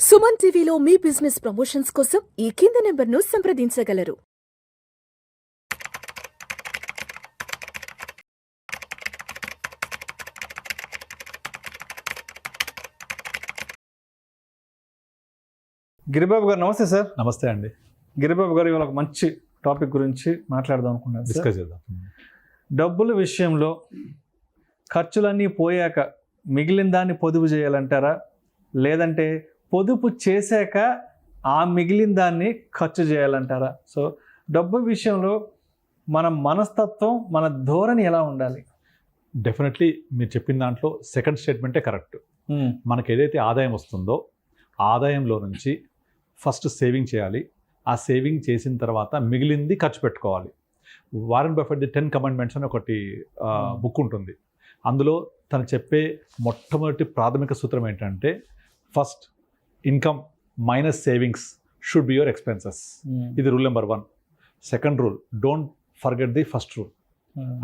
సుమన్ టీవీలో మీ business promotions కోసం ఈ కింది నెంబర్ను సంప్రదించగలరు. గిరిబాబు గారు నమస్తే సార్. నమస్తే అండి. గిరిబాబు గారు ఇవాళ ఒక మంచి టాపిక్ గురించి మాట్లాడదాం అనుకున్నాను. డిస్కస్ చేద్దాం. డబ్బుల విషయంలో ఖర్చులన్నీ పోయాక మిగిలిన దాన్ని పొదుపు చేయాలంటారా, లేదంటే పొదుపు చేశాక ఆ మిగిలిన దాన్ని ఖర్చు చేయాలంటారా? సో డబ్బు విషయంలో మన మనస్తత్వం, మన ధోరణి ఎలా ఉండాలి? డెఫినెట్లీ మీరు చెప్పిన దాంట్లో సెకండ్ స్టేట్మెంటే కరెక్ట్. మనకి ఏదైతే ఆదాయం వస్తుందో ఆదాయంలో నుంచి ఫస్ట్ సేవింగ్ చేయాలి. ఆ సేవింగ్ చేసిన తర్వాత మిగిలింది ఖర్చు పెట్టుకోవాలి. వారెన్ బఫెట్ ది 10 కమాండ్మెంట్స్ అని ఒకటి బుక్ ఉంటుంది. అందులో తను చెప్పే మొట్టమొదటి ప్రాథమిక సూత్రం ఏంటంటే first income minus savings should be your expenses. ఇది rule number 1. Second rule, don't forget the first rule.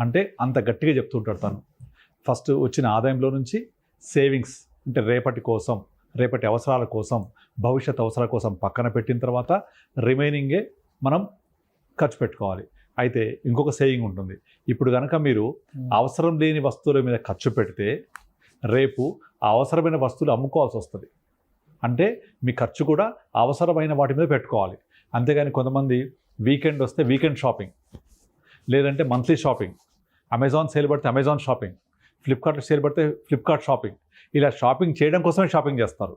అంటే అంత గట్టిగా చెప్తుంటాడు తను. ఫస్ట్ వచ్చిన ఆదాయంలో నుంచి సేవింగ్స్ అంటే రేపటి కోసం, రేపటి అవసరాల కోసం, భవిష్యత్ అవసరాల కోసం పక్కన పెట్టిన తర్వాత రిమైనింగే మనం ఖర్చు పెట్టుకోవాలి. అయితే ఇంకొక సేవింగ్ ఉంటుంది. ఇప్పుడు కనుక మీరు అవసరం లేని వస్తువుల మీద ఖర్చు పెడితే రేపు ఆ అవసరమైన వస్తువులు అమ్ముకోవాల్సి వస్తుంది. అంటే మీ ఖర్చు కూడా అవసరమైన వాటి మీద పెట్టుకోవాలి. అంతేగాని కొంతమంది వీకెండ్ వస్తే వీకెండ్ షాపింగ్, లేదంటే మంత్లీ షాపింగ్, అమెజాన్ సేల్ పడితే అమెజాన్ షాపింగ్, ఫ్లిప్కార్ట్ సేల్ పడితే ఫ్లిప్కార్ట్ షాపింగ్, ఇలా షాపింగ్ చేయడం కోసమే షాపింగ్ చేస్తారు.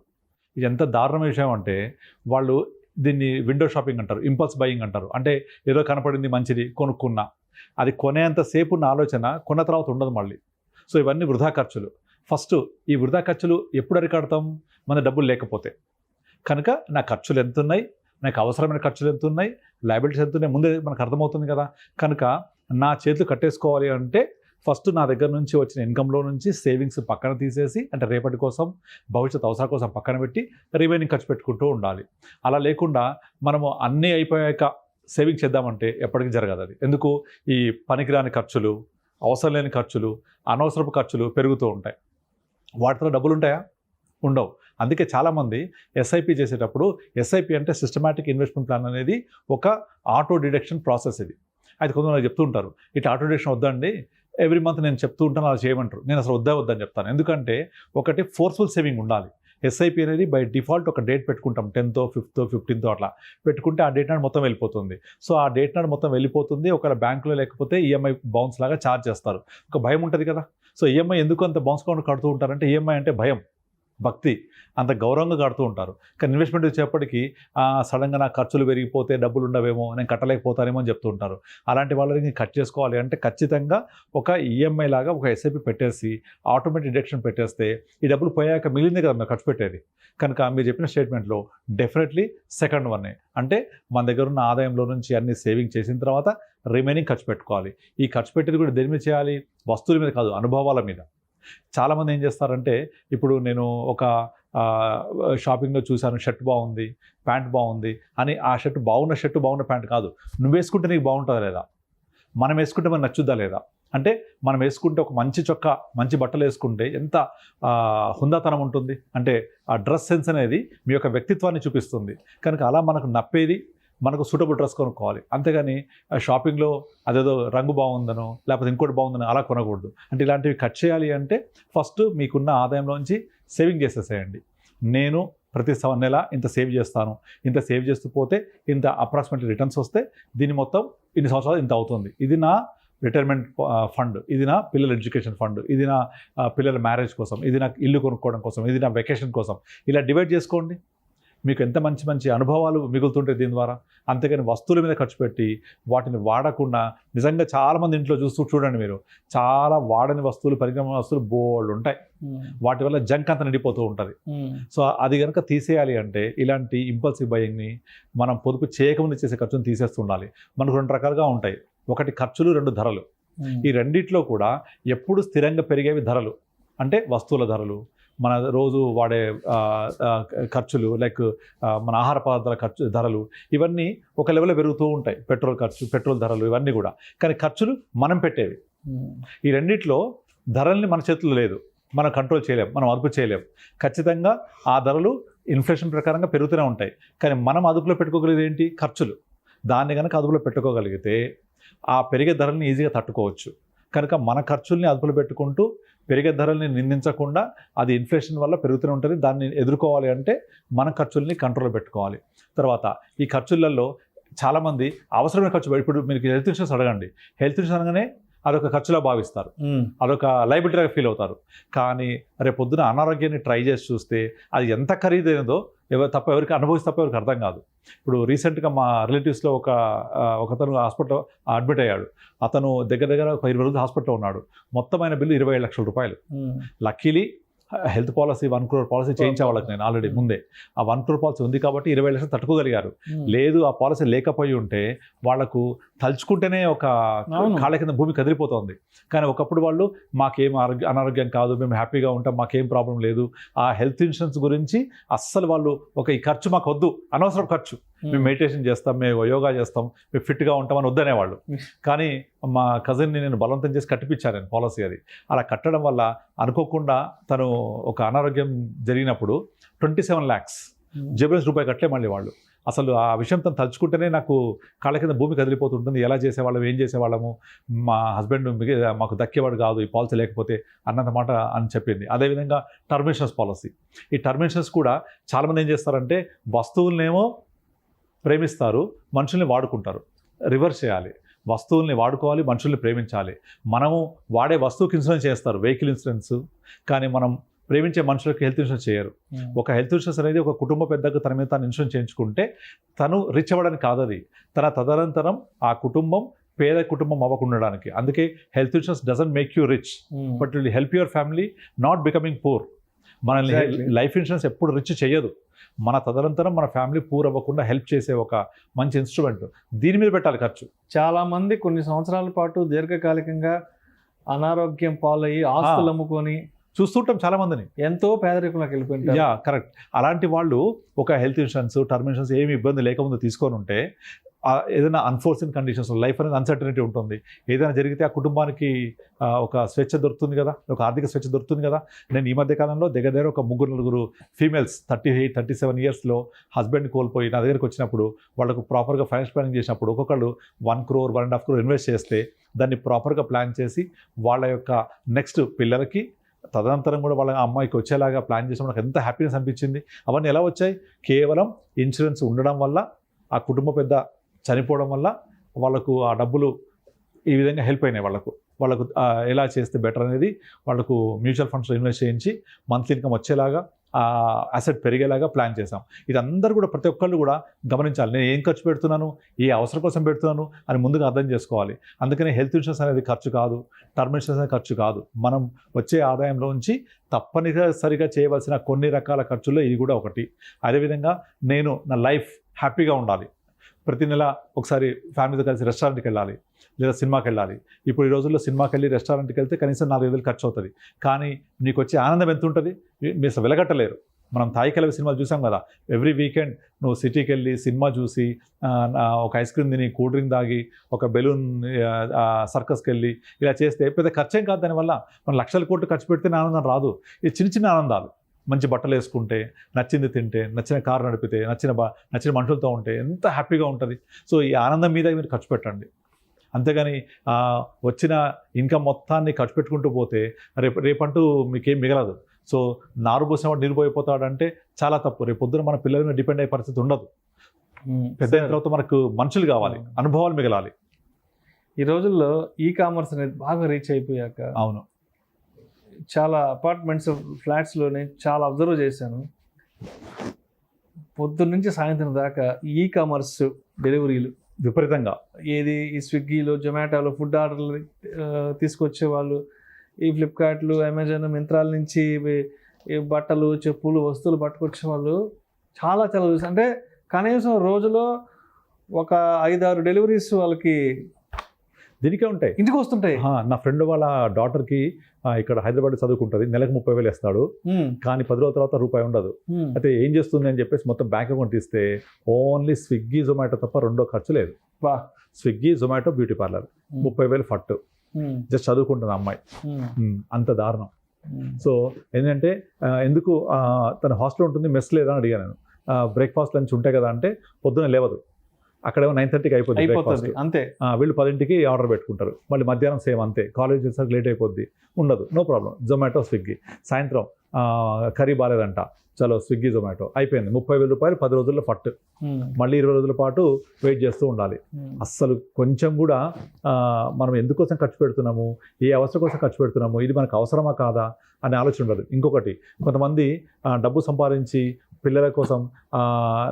ఇది ఎంత దారుణమైన విషయం అంటే వాళ్ళు దీన్ని విండో షాపింగ్ అంటారు, ఇంపల్స్ బయింగ్ అంటారు. అంటే ఏదో కనపడింది మంచిది కొనుక్కున్నా, అది కొనేంతసేపు ఉన్న ఆలోచన కొన్న తర్వాత ఉండదు మళ్ళీ. సో ఇవన్నీ వృధా ఖర్చులు. ఫస్ట్ ఈ వృధా ఖర్చులు ఎప్పుడు అరికడతాం? మన డబ్బులు లేకపోతే. కనుక నా ఖర్చులు ఎంత ఉన్నాయి, నాకు అవసరమైన ఖర్చులు ఎంత ఉన్నాయి, లయబిలిటీస్ ఎంత ఉన్నాయి ముందే మనకు అర్థమవుతుంది కదా. కనుక నా చేతులు కట్టేసుకోవాలి అంటే ఫస్ట్ నా దగ్గర నుంచి వచ్చిన ఇన్కంలో నుంచి సేవింగ్స్ పక్కన తీసేసి, అంటే రేపటి కోసం, భవిష్యత్ అవసరాల కోసం పక్కన పెట్టి రిమైనింగ్ ఖర్చు పెట్టుకుంటూ ఉండాలి. అలా లేకుండా మనము అన్నీ అయిపోయాక సేవింగ్ చేద్దామంటే ఎప్పటికీ జరగదు అది. ఎందుకు? ఈ పనికిరాని ఖర్చులు, అవసరం లేని ఖర్చులు, అనవసరపు ఖర్చులు పెరుగుతూ ఉంటాయి. వాటితో డబ్బులు ఉంటాయా? ఉండవు. అందుకే చాలామంది ఎస్ఐపి చేసేటప్పుడు, ఎస్ఐపి అంటే సిస్టమాటిక్ ఇన్వెస్ట్మెంట్ ప్లాన్ అనేది ఒక ఆటో డిడక్షన్ ప్రాసెస్. ఇది అయితే కొంతమంది చెప్తూ ఉంటారు, ఇట్లా ఆటో డిడక్షన్ వద్దండి, ఎవ్రీ మంత్ నేను చెప్తూ ఉంటాను అలా చేయమంటారు. నేను అసలు వద్దని చెప్తాను. ఎందుకంటే ఒకటి ఫోర్స్ఫుల్ సేవింగ్ ఉండాలి. ఎస్ఐపి అనేది బై డిఫాల్ట్ ఒక డేట్ పెట్టుకుంటాం, 10th, 5th, 15th అట్లా పెట్టుకుంటే ఆ డేట్ నాడు మొత్తం వెళ్ళిపోతుంది. సో ఆ డేట్ నాడు మొత్తం వెళ్ళిపోతుంది. ఒకవేళ బ్యాంకులో లేకపోతే ఈఎంఐ బౌన్స్ లాగా ఛార్జ్ చేస్తారు. ఒక భయం ఉంటుంది కదా. సో ఈఎంఐ ఎందుకు అంత బౌన్స్ కౌంట్ కడుతూ ఉంటారంటే ఈఎంఐ అంటే భయం, భక్తి, అంత గౌరవంగా కడుతూ ఉంటారు. కానీ ఇన్వెస్ట్మెంట్ వచ్చేప్పటికీ సడన్గా నా ఖర్చులు పెరిగిపోతే డబ్బులు ఉండవేమో, నేను కట్టలేకపోతానేమో అని చెప్తూ ఉంటారు. అలాంటి వాళ్ళని కట్ చేసుకోవాలి అంటే ఖచ్చితంగా ఒక ఈఎంఐ లాగా ఒక ఎస్ఐపి పెట్టేసి ఆటోమేటిక్ డిడక్షన్ పెట్టేస్తే ఈ డబ్బులు పోయాక మిగిలిందే కదా మీరు ఖర్చు పెట్టేది. కనుక మీరు చెప్పిన స్టేట్మెంట్లో డెఫినెట్లీ సెకండ్ వన్నే, అంటే మన దగ్గర ఉన్న ఆదాయంలో నుంచి అన్ని సేవింగ్ చేసిన తర్వాత రిమైనింగ్ ఖర్చు పెట్టుకోవాలి. ఈ ఖర్చు పెట్టేది కూడా దేని మీద చేయాలి? వస్తువుల మీద కాదు, అనుభవాల మీద. చాలామంది ఏం చేస్తారంటే, ఇప్పుడు నేను ఒక షాపింగ్లో చూశాను, షర్ట్ బాగుంది, ప్యాంట్ బాగుంది అని, ఆ షర్ట్ బాగున్న షర్ట్ బాగున్న ప్యాంట్ కాదు, నువ్వు వేసుకుంటే నీకు బాగుంటుందా లేదా, మనం వేసుకుంటే మనకు నచ్చుద్దా లేదా. అంటే మనం వేసుకుంటే ఒక మంచి చొక్కా, మంచి బట్టలు వేసుకుంటే ఎంత హుందాతనం ఉంటుంది. అంటే ఆ డ్రెస్ సెన్స్ అనేది మీ యొక్క వ్యక్తిత్వాన్ని చూపిస్తుంది. కనుక అలా మనకు నప్పేది, మనకు సూటబుల్ డ్రెస్ కొనుక్కోవాలి. అంతేగాని షాపింగ్లో అదేదో రంగు బాగుందనో లేకపోతే ఇంకోటి బాగుందనో అలా కొనకూడదు. అంటే ఇలాంటివి కట్ చేయాలి అంటే ఫస్ట్ మీకున్న ఆదాయంలోంచి సేవింగ్ చేసేసేయండి. నేను ప్రతి నెల ఇంత సేవ్ చేస్తాను, ఇంత సేవ్ చేస్తూ పోతే ఇంత అప్రాక్సిమేట్లీ రిటర్న్స్ వస్తే దీని మొత్తం ఇన్ని సంవత్సరాలు ఇంత అవుతుంది, ఇది నా రిటైర్మెంట్ ఫండ్, ఇది నా పిల్లల ఎడ్యుకేషన్ ఫండ్, ఇది నా పిల్లల మ్యారేజ్ కోసం, ఇది నా ఇల్లు కొనుక్కోవడం కోసం, ఇది నా వెకేషన్ కోసం, ఇలా డివైడ్ చేసుకోండి. మీకు ఎంత మంచి మంచి అనుభవాలు మిగులుతుంటాయి దీని ద్వారా. అంతేగాని వస్తువుల మీద ఖర్చు పెట్టి వాటిని వాడకుండా, నిజంగా చాలామంది ఇంట్లో చూడండి మీరు, చాలా వాడని వస్తువులు, పరిగణ వస్తువులు బోల్డ్ ఉంటాయి. వాటి వల్ల జంక్ అంతా నిండిపోతూ ఉంటుంది. సో అది కనుక తీసేయాలి అంటే ఇలాంటి ఇంపల్సివ్ బయింగ్ని మనం పొదుపు చేయకముందు చేసే ఖర్చును తీసేస్తుండాలి. మనకు 2 రకాలుగా ఉంటాయి. ఒకటి ఖర్చులు, 2 ధరలు. ఈ రెండిట్లో కూడా ఎప్పుడు స్థిరంగా పెరిగేవి ధరలు, అంటే వస్తువుల ధరలు, మన రోజు వాడే ఖర్చులు, లైక్ మన ఆహార పదార్థాల ధరలు, ఇవన్నీ ఒక లెవెల్లో పెరుగుతూ ఉంటాయి. పెట్రోల్ ధరలు ఇవన్నీ కూడా. కానీ ఖర్చులు మనం పెట్టేవి. ఈ రెండిట్లో ధరల్ని మన చేతుల్లో లేదు, మనం కంట్రోల్ చేయలేం, మనం అదుపు చేయలేం. ఖచ్చితంగా ఆ ధరలు ఇన్ఫ్లేషన్ ప్రకారంగా పెరుగుతూనే ఉంటాయి. కానీ మనం అదుపులో పెట్టుకోగలిగేది ఏంటి? ఖర్చులు. దాన్ని కనుక అదుపులో పెట్టుకోగలిగితే ఆ పెరిగే ధరల్ని ఈజీగా తట్టుకోవచ్చు. కనుక మన ఖర్చుల్ని అదుపులో పెట్టుకుంటూ పెరిగే ధరల్ని నిందించకుండా అది ఇన్ఫ్లేషన్ వల్ల పెరుగుతూనే ఉంటుంది. దాన్ని ఎదుర్కోవాలి అంటే మన ఖర్చుల్ని కంట్రోల్లో పెట్టుకోవాలి. తర్వాత ఈ ఖర్చులలో చాలామంది అవసరమైన ఖర్చు, ఇప్పుడు మీరు హెల్త్ ఇన్సూరెన్స్ అడగండి, హెల్త్ ఇన్సూరెన్స్ అనగానే అదొక ఖర్చులా భావిస్తారు, అదొక లైబిలిటీగా ఫీల్ అవుతారు. కానీ రేపు పొద్దున అనారోగ్యాన్ని ట్రై చేసి చూస్తే అది ఎంత ఖరీదైనదో ఎవరికి అనుభవిస్తే తప్ప ఎవరికి అర్థం కాదు. ఇప్పుడు రీసెంట్గా మా రిలేటివ్స్లో ఒకతను హాస్పిటల్లో అడ్మిట్ అయ్యాడు. అతను దగ్గర ఒక 20 రోజులు హాస్పిటల్లో ఉన్నాడు. మొత్తం ఆయన బిల్లు 27 లక్షల రూపాయలు. Luckily health policy 1 crore policy చేయించే వాళ్ళకి నేను ఆల్రెడీ ముందే ఆ 1 crore పాలసీ ఉంది కాబట్టి 20 లక్షలు తట్టుకోగలిగారు. లేదు ఆ పాలసీ లేకపోయి ఉంటే వాళ్లకు తలుచుకుంటేనే ఒక కాళ్ళ కింద భూమి కదిలిపోతుంది. కానీ ఒకప్పుడు వాళ్ళు మాకేం అనారోగ్యం కాదు, మేము హ్యాపీగా ఉంటాం, మాకేం ప్రాబ్లం లేదు, ఆ హెల్త్ ఇన్సూరెన్స్ గురించి అస్సలు వాళ్ళు ఈ ఖర్చు మాకు వద్దు, అనవసరం ఖర్చు, మేము మెడిటేషన్ చేస్తాం, మేము యోగా చేస్తాం, మేము ఫిట్గా ఉంటామని వద్దనేవాళ్ళు. కానీ మా కజిన్ని నేను బలవంతం చేసి కట్టిపించాను నేను పాలసీ. అది అలా కట్టడం వల్ల అనుకోకుండా తను ఒక అనారోగ్యం జరిగినప్పుడు 27 lakhs జబర్దస్త్ రూపాయి కట్టలే మళ్ళీ వాళ్ళు. అసలు ఆ విషయం తను తలుచుకుంటేనే నాకు కాళ్ళ కింద భూమి కదిలిపోతుంటుంది. ఎలా చేసేవాళ్ళము, ఏం చేసేవాళ్ళము, మా హస్బెండ్ మాకు దక్కేవాడు కాదు ఈ పాలసీ లేకపోతే అన్నంత మాట అని చెప్పింది. అదేవిధంగా టర్మ్ ఇన్సూరెన్స్ పాలసీ, ఈ టర్మ్ ఇన్సూరెన్స్ కూడా చాలామంది ఏం చేస్తారంటే వస్తువులనేమో ప్రేమిస్తారు, మనుషుల్ని వాడుకుంటారు. రివర్స్ చేయాలి, వస్తువుల్ని వాడుకోవాలి, మనుషుల్ని ప్రేమించాలి. మనము వాడే వస్తువుకి ఇన్సూరెన్స్ చేస్తారు, వెహికల్ ఇన్సూరెన్స్, కానీ మనం ప్రేమించే మనుషులకు హెల్త్ ఇన్సూరెన్స్ చేయరు. ఒక హెల్త్ ఇన్సూరెన్స్ అనేది ఒక కుటుంబ పెద్దకు తన మీద తాను ఇన్సూరెన్స్ చేయించుకుంటే తను రిచ్ అవ్వడానికి కాదు, అది తన తదనంతరం ఆ కుటుంబం పేద కుటుంబం అవ్వకుండడానికి. అందుకే health insurance doesn't make you rich, but will help your family not becoming poor. మనల్ని లైఫ్ ఇన్సూరెన్స్ ఎప్పుడు రిచ్ చేయదు, మన తదనంతరం మన ఫ్యామిలీ పూర్ అవ్వకుండా హెల్ప్ చేసే ఒక మంచి ఇన్స్ట్రుమెంట్. దీని మీద పెట్టాలి ఖర్చు. చాలామంది కొన్ని సంవత్సరాల పాటు దీర్ఘకాలికంగా అనారోగ్యం పాలయ్యి ఆస్తులు అమ్ముకొని చూస్తుంటాం చాలామందిని, ఎంతో పేదరికంలోకి వెళ్ళిపోయింటారు. Yeah correct. అలాంటి వాళ్ళు ఒక హెల్త్ ఇన్సూరెన్స్, టర్మ్ ఇన్సూరెన్స్ ఏమి ఇబ్బంది లేకముందు తీసుకొని ఉంటే ఏదైనా అన్ఫోర్సిన్ కండిషన్స్, లైఫ్ అనేది అన్సర్టనిటీ ఉంటుంది, ఏదైనా జరిగితే ఆ కుటుంబానికి ఒక స్వేచ్ఛ దొరుకుతుంది కదా, ఒక ఆర్థిక స్వేచ్ఛ దొరుకుతుంది కదా. నేను ఈ మధ్య కాలంలో దగ్గర ఒక 3-4 ఫీమేల్స్ 38-37 yearsలో హస్బెండ్ కోల్పోయి నా దగ్గరికి వచ్చినప్పుడు వాళ్ళకు ప్రాపర్గా ఫైనాన్స్ ప్లానింగ్ చేసినప్పుడు ఒక్కొక్కళ్ళు 1 crore 1.5 crore ఇన్వెస్ట్ చేస్తే దాన్ని ప్రాపర్గా ప్లాన్ చేసి వాళ్ళ యొక్క నెక్స్ట్ పిల్లలకి తదనంతరం కూడా వాళ్ళ అమ్మాయికి వచ్చేలాగా ప్లాన్ చేసి మనకు ఎంత హ్యాపీనెస్ అనిపించింది. అవన్నీ ఎలా వచ్చాయి? కేవలం ఇన్సూరెన్స్ ఉండడం వల్ల, ఆ కుటుంబ పెద్ద చనిపోవడం వల్ల వాళ్ళకు ఆ డబ్బులు ఈ విధంగా హెల్ప్ అయినాయి. వాళ్ళకు ఎలా చేస్తే బెటర్ అనేది వాళ్ళకు మ్యూచువల్ ఫండ్స్లో ఇన్వెస్ట్ చేయించి మంత్లీ ఇన్కమ్ వచ్చేలాగా, ఆ అసెట్ పెరిగేలాగా ప్లాన్ చేసాం. ఇది అందరూ కూడా ప్రతి ఒక్కళ్ళు కూడా గమనించాలి. నేను ఏం ఖర్చు పెడుతున్నాను, ఏ అవసరం కోసం పెడుతున్నాను అని ముందుగా అర్థం చేసుకోవాలి. అందుకని హెల్త్ ఇన్సూరెన్స్ అనేది ఖర్చు కాదు, టర్మ్ ఇన్సూరెన్స్ అనేది ఖర్చు కాదు. మనం వచ్చే ఆదాయంలోంచి తప్పనిసరిగా చేయవలసిన కొన్ని రకాల ఖర్చుల్లో ఇది కూడా ఒకటి. అదేవిధంగా నేను నా లైఫ్ హ్యాపీగా ఉండాలి, ప్రతి నెల ఒకసారి ఫ్యామిలీతో కలిసి రెస్టారెంట్కి వెళ్ళాలి లేదా సినిమాకి వెళ్ళాలి. ఇప్పుడు ఈ రోజుల్లో సినిమాకి వెళ్ళి రెస్టారెంట్కి వెళ్తే కనీసం 4,000 ఖర్చు అవుతుంది. కానీ నీకు వచ్చే ఆనందం ఎంత ఉంటుంది మీరు అసలు వెలగట్టలేరు. మనం తాయికెళ్ళవి సినిమాలు చూసాం కదా, ఎవ్రీ వీకెండ్ నువ్వు సిటీకి వెళ్ళి సినిమా చూసి ఒక ఐస్ క్రీమ్ తిని కూల్ డ్రింక్ తాగి ఒక బెలూన్ సర్కస్కి వెళ్ళి ఇలా చేస్తే పెద్ద ఖర్చేం కాదు. దానివల్ల మనం లక్షల కోట్లు ఖర్చు పెడితే ఆనందం రాదు. ఇది చిన్న చిన్న ఆనందాలు, మంచి బట్టలు వేసుకుంటే, నచ్చింది తింటే, నచ్చిన కారు నడిపితే, నచ్చిన మనుషులతో ఉంటే ఎంత హ్యాపీగా ఉంటుంది. సో ఈ ఆనందం మీద మీరు ఖర్చు పెట్టండి. అంతేగాని వచ్చిన ఇన్కమ్ మొత్తాన్ని ఖర్చు పెట్టుకుంటూ పోతే రేపంటూ మీకేం మిగలదు. సో నారు పోసిన వాడు నిరుపోయిపోతాడంటే చాలా తప్పు. రేపు పొద్దున మన పిల్లల మీద డిపెండ్ అయ్యే పరిస్థితి ఉండదు. పెద్ద అయిన తర్వాత మనకు మనుషులు కావాలి, అనుభవాలు మిగలాలి. ఈ రోజుల్లో ఈ-కామర్స్ అనేది బాగా రీచ్ అయిపోయాక, అవును, చాలా అపార్ట్మెంట్స్ ఫ్లాట్స్లో నేను చాలా అబ్జర్వ్ చేశాను. పొద్దున్న నుంచి సాయంత్రం దాకా ఈ-కామర్స్ డెలివరీలు విపరీతంగా. ఏది ఈ స్విగ్గీలో, జొమాటోలో ఫుడ్ ఆర్డర్లు తీసుకొచ్చే వాళ్ళు, ఈ ఫ్లిప్కార్ట్లు, అమెజాన్, మింత్రాల నుంచి ఈ బట్టలు, చెప్పులు, వస్తువులు పట్టుకొచ్చే వాళ్ళు చాలా చూసాను. అంటే కనీసం రోజులో ఒక 5-6 డెలివరీస్ వాళ్ళకి దీనికే ఉంటాయి, ఇంటికి వస్తుంటాయి. నా ఫ్రెండ్ వాళ్ళ డాటర్కి ఇక్కడ హైదరాబాద్ చదువుకుంటుంది, నెలకు 30,000 ఇస్తాడు, కానీ 10 రోజుల తర్వాత రూపాయి ఉండదు. అయితే ఏం చేస్తుంది అని చెప్పేసి మొత్తం బ్యాంక్ అకౌంట్ తీస్తే ఓన్లీ స్విగ్గీ, జొమాటో తప్ప రెండో ఖర్చు లేదు. స్విగ్గీ, జొమాటో, బ్యూటీ పార్లర్, 30,000 ఫట్టు. జస్ట్ చదువుకుంటుంది అమ్మాయి. అంత దారుణం. సో ఏంటంటే ఎందుకు తన హాస్టల్ ఉంటుంది, మెస్ లేదా అని అడిగాను నేను. బ్రేక్ఫాస్ట్ లంచ్ ఉంటాయి కదా అంటే పొద్దున లేవదు, అక్కడేమో 9:30కి అయిపోతుంది బ్రేక్ఫాస్ట్, అంతే. వీళ్ళు 10ంటికి ఆర్డర్ పెట్టుకుంటారు, మళ్ళీ మధ్యాహ్నం సేమ్ అంతే, కాలేజ్ వచ్చేసరికి లేట్ అయిపోద్ది, ఉండదు, నో ప్రాబ్లం, జొమాటో స్విగ్గీ. సాయంత్రం కర్రీ బాగాలేదంట, చలో స్విగ్గీ జొమాటో, అయిపోయింది, 30,000 రూపాయలు 10 రోజుల్లో పట్టు, మళ్ళీ 20 రోజుల పాటు వెయిట్ చేస్తూ ఉండాలి. అస్సలు కొంచెం కూడా మనం ఎందుకోసం ఖర్చు పెడుతున్నాము, ఏ అవసరం కోసం ఖర్చు పెడుతున్నాము, ఇది మనకు అవసరమా కాదా అనే ఆలోచన ఉండదు. ఇంకొకటి, కొంతమంది డబ్బు సంపాదించి పిల్లల కోసం,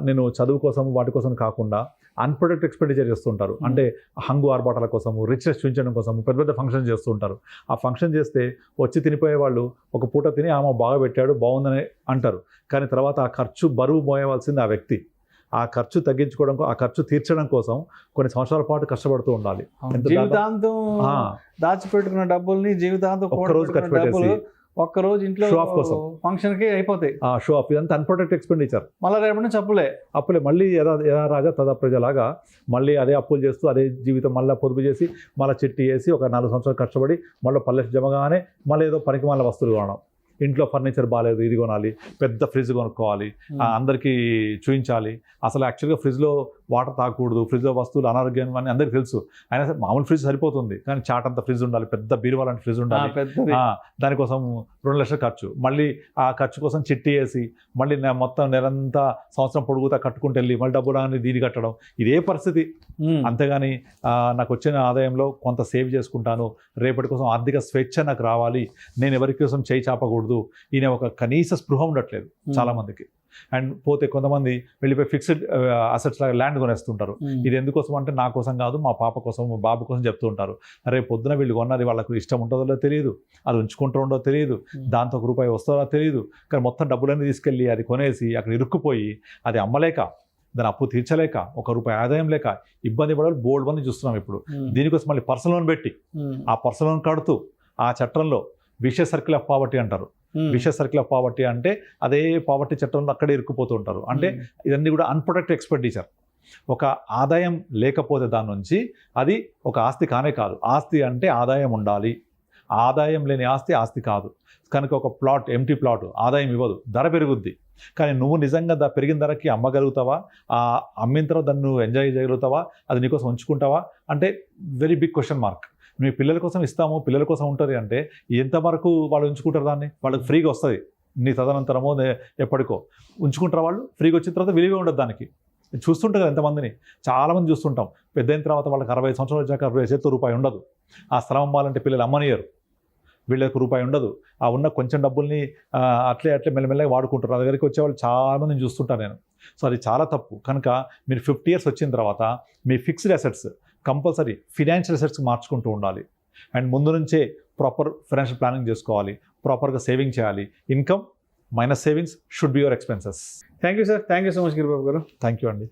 నేను చదువు కోసం వాటి కోసం కాకుండా అన్ప్రొడక్ట్ ఎక్స్పెండిచర్ చేస్తుంటారు. అంటే హంగు ఆర్బాటాల కోసము, రిచ్నెస్ చూపించడం కోసం పెద్ద పెద్ద ఫంక్షన్ చేస్తుంటారు. ఆ ఫంక్షన్ చేస్తే వచ్చి తినిపోయే వాళ్ళు ఒక పూట తిని ఆమె బాగా పెట్టాడు బాగుందని అంటారు, కానీ తర్వాత ఆ ఖర్చు బరువు మోయవలసింది ఆ వ్యక్తి. ఆ ఖర్చు తగ్గించుకోవడం, ఆ ఖర్చు తీర్చడం కోసం కొన్ని సంవత్సరాల పాటు కష్టపడుతూ ఉండాలి. జీవితాంతం దాచిపెట్టుకున్న డబ్బుల్ని జీవితాంతం ఒక్కరోజు ఖర్చు పెట్టేసి ఒక్కరోజు ఇంట్లో షో ఆఫ్ కోసం ఫంక్షన్ కి అయిపోతాయి. షో ఆఫ్, ఇదంతా అన్ప్రొటెక్ట్ ఎక్స్పెండిచర్. మళ్ళీ రేపటి నుంచి అప్పులే మళ్ళీ యథా రాజా తదా ప్రజలాగా మళ్ళీ అదే అప్పులు చేస్తూ అదే జీవితం మళ్ళీ పొదుపు చేసి మళ్ళీ చిట్టి వేసి ఒక 4 సంవత్సరాలు కష్టపడి మళ్ళీ పల్లె జమగానే మళ్ళీ ఏదో పనికి మళ్ళీ వస్తువులు కొనడం. ఇంట్లో ఫర్నిచర్ బాగాలేదు, ఇది కొనాలి, పెద్ద ఫ్రిడ్జ్ కొనుక్కోవాలి, అందరికీ చూపించాలి. అసలు యాక్చువల్గా ఫ్రిడ్జ్లో వాటర్ తాగకూడదు, ఫ్రిడ్జ్లో వస్తువులు అనారోగ్యం అని అందరికీ తెలుసు. అయినా సరే మామూలు ఫ్రిడ్జ్ సరిపోతుంది, కానీ చాట్ అంత ఫ్రిడ్జ్ ఉండాలి, పెద్ద బీరువా లాంటి ఫ్రిడ్జ్ ఉండాలి. దానికోసం 2 లక్షలు ఖర్చు, మళ్ళీ ఆ ఖర్చు కోసం చిట్టి వేసి మళ్ళీ మొత్తం నెలంతా సంవత్సరం పొడుగుతా కట్టుకుంటూ వెళ్ళి మళ్ళీ డబ్బు రాని దీని కట్టడం, ఇదే పరిస్థితి. అంతేగాని నాకు వచ్చిన ఆదాయంలో కొంత సేవ్ చేసుకుంటాను, రేపటి కోసం ఆర్థిక స్వేచ్ఛ నాకు రావాలి, నేను ఎవరి కోసం చేయి చాపకూడదు, ఈయన ఒక కనీస స్పృహ ఉండట్లేదు చాలా మందికి. అండ్ పోతే కొంతమంది వెళ్ళిపోయి ఫిక్స్డ్ అసెట్స్ లాగా ల్యాండ్ కొనేస్తుంటారు. ఇది ఎందుకోసం అంటే నా కోసం కాదు, మా పాప కోసం, మా బాబు కోసం చెప్తూ ఉంటారు. రేపు పొద్దున వీళ్ళు కొన్నది వాళ్ళకు ఇష్టం ఉంటుందో తెలియదు, అది ఉంచుకుంటూ ఉండో తెలియదు, దాంతో ఒక రూపాయి వస్తుందో తెలియదు, కానీ మొత్తం డబ్బులన్నీ తీసుకెళ్ళి అది కొనేసి అక్కడ ఇరుక్కుపోయి అది అమ్మలేక, దాని అప్పు తీర్చలేక, 1 రూపాయి ఆదాయం లేక ఇబ్బంది పడాలి. బోల్డ్ మంది చూస్తున్నాం ఇప్పుడు. దీనికోసం మళ్ళీ పర్సనల్ లోన్ పెట్టి ఆ పర్సనల్ లోన్ కడుతూ ఆ చట్టంలో విషియస్ సర్కిల్ ఆఫ్ పావర్టీ అంటారు. విషియస్ సర్కిల్ ఆఫ్ పావర్టీ అంటే అదే పావర్టీ చట్టంలో అక్కడే ఇరుక్కుపోతూ ఉంటారు. అంటే ఇవన్నీ కూడా అన్ప్రొటెక్టెడ్ ఎక్స్పెండిచర్. ఒక ఆదాయం లేకపోతే దాని నుంచి అది ఒక ఆస్తి కానే కాదు. ఆస్తి అంటే ఆదాయం ఉండాలి, ఆదాయం లేని ఆస్తి కాదు. కనుక ఒక ప్లాట్, ఎంటీ ప్లాట్ ఆదాయం ఇవ్వదు, ధర పెరుగుద్ది. కానీ నువ్వు నిజంగా పెరిగిన ధరకి అమ్మగలుగుతావా, అమ్మిన తర్వాత దాన్ని నువ్వు ఎంజాయ్ చేయగలుగుతావా, అది నీకోసం ఉంచుకుంటావా అంటే వెరీ బిగ్ క్వశ్చన్ మార్క్. మీ పిల్లల కోసం ఇస్తాము, పిల్లల కోసం ఉంటుంది అంటే ఎంతవరకు వాళ్ళు ఉంచుకుంటారు దాన్ని? వాళ్ళకి ఫ్రీగా వస్తుంది, నీ తదనంతరమో ఎప్పటికో ఉంచుకుంటారు వాళ్ళు. ఫ్రీగా వచ్చిన తర్వాత విలువ ఉండదు దానికి. చూస్తుంటాం కదా ఎంతమందిని, చాలామంది చూస్తుంటాం. పెద్ద అయిన తర్వాత వాళ్ళకి 60 సంవత్సరాలు వచ్చాక చేతితో రూపాయి ఉండదు. ఆ స్థలం అమ్మాలంటే పిల్లలు అమ్మనియరు, వీళ్ళకి రూపాయి ఉండదు. ఆ ఉన్న కొంచెం డబ్బుల్ని అట్లే మెల్లమెల్లగా వాడుకుంటారు. నా దగ్గరికి వచ్చే వాళ్ళు చాలామందిని చూస్తుంటాను నేను. సో అది చాలా తప్పు. కనుక మీరు 50 years వచ్చిన తర్వాత మీ fixed assets compulsory financial assets మార్చుకుంటూ ఉండాలి. అండ్ ముందు నుంచే ప్రాపర్ ఫైనాన్షియల్ ప్లానింగ్ చేసుకోవాలి, ప్రాపర్గా సేవింగ్ చేయాలి. Income minus savings should be your expenses. Thank you sir, thank you so much Giribabu garu. Thank you అండి.